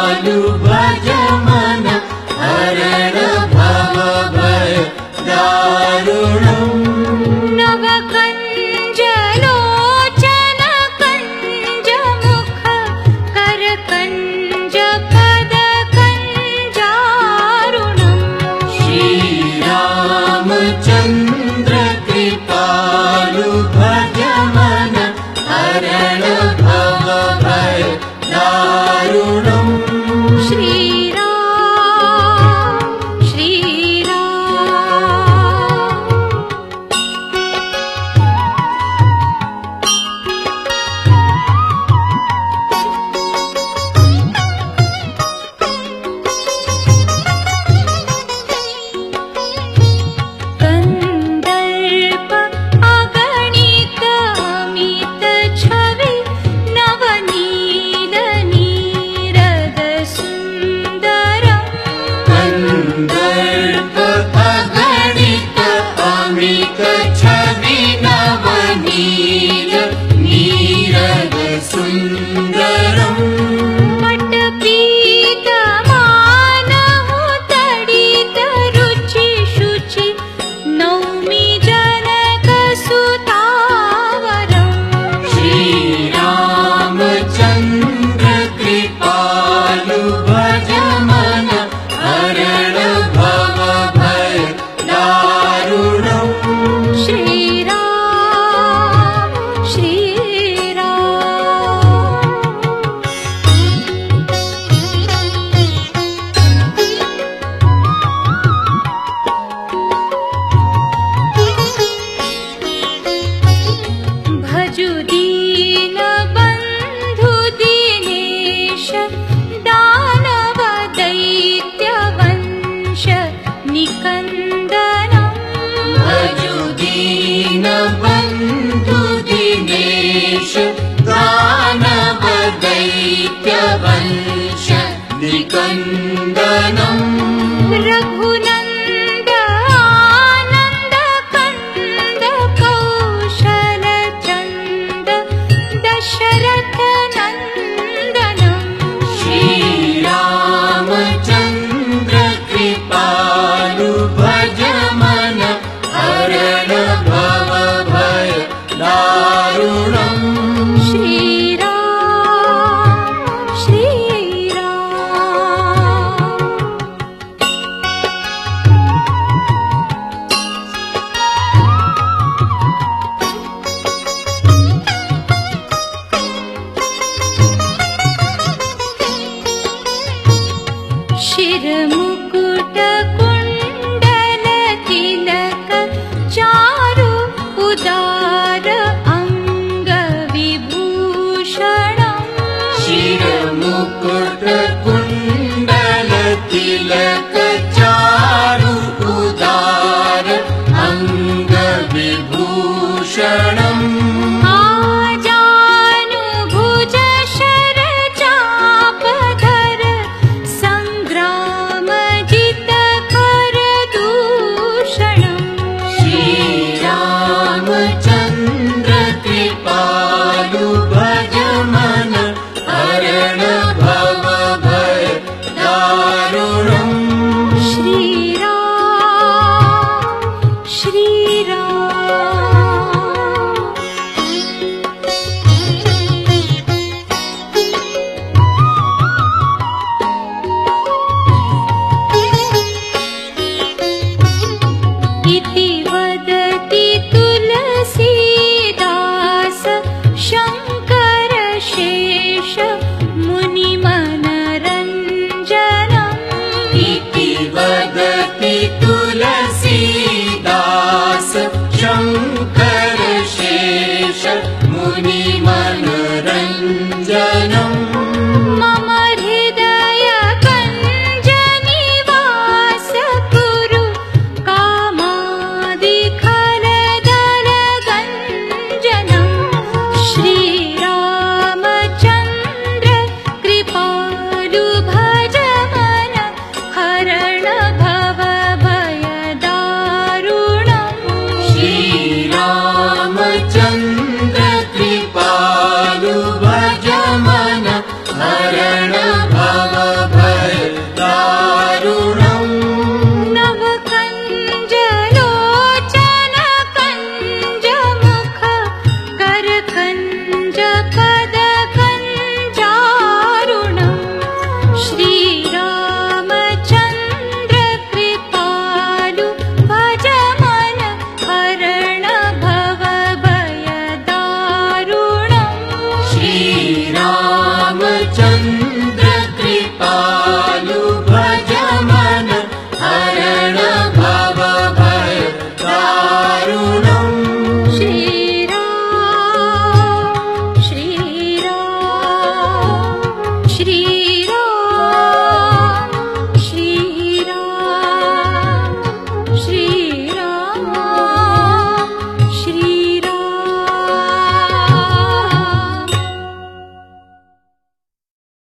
कृपालु भज मन हरण भव भय दारुणम् नवकञ्ज लोचन कञ्ज मुख कर कञ्ज पद कञ्जारुणम् श्रीरामचन्द्र कृपालु भज मन हरण भव भय दारुणम् श्रीराम श्रीराम कंदर्प अगणित अमित छवि नवनील नीरद सुंदरम् कंदर्प अगणित अमित छवि नवनील नीरद सुंदरम् पटपीत मानहु तडित रुचि शुचि नौमि जनक सुतावरम् श्रीरामचन्द्र कृपालु भज मन हरण भव भय दारुणम् श्रीराम श्रीराम भजु दीन बन्धु दीनेश दानव दैत्य वंश निकन्दनम् भजु दीन बन्धु दिनेश दानव दैत्य वंश निकन्दनम् रघुनन्द आनन्द कन्द कौशल चन्द दशरथ नन्दनम् श्रीरामचन्द्र कृपालु भज मन हरण भव भय दारुणम् श्रीराम श्रीराम शिर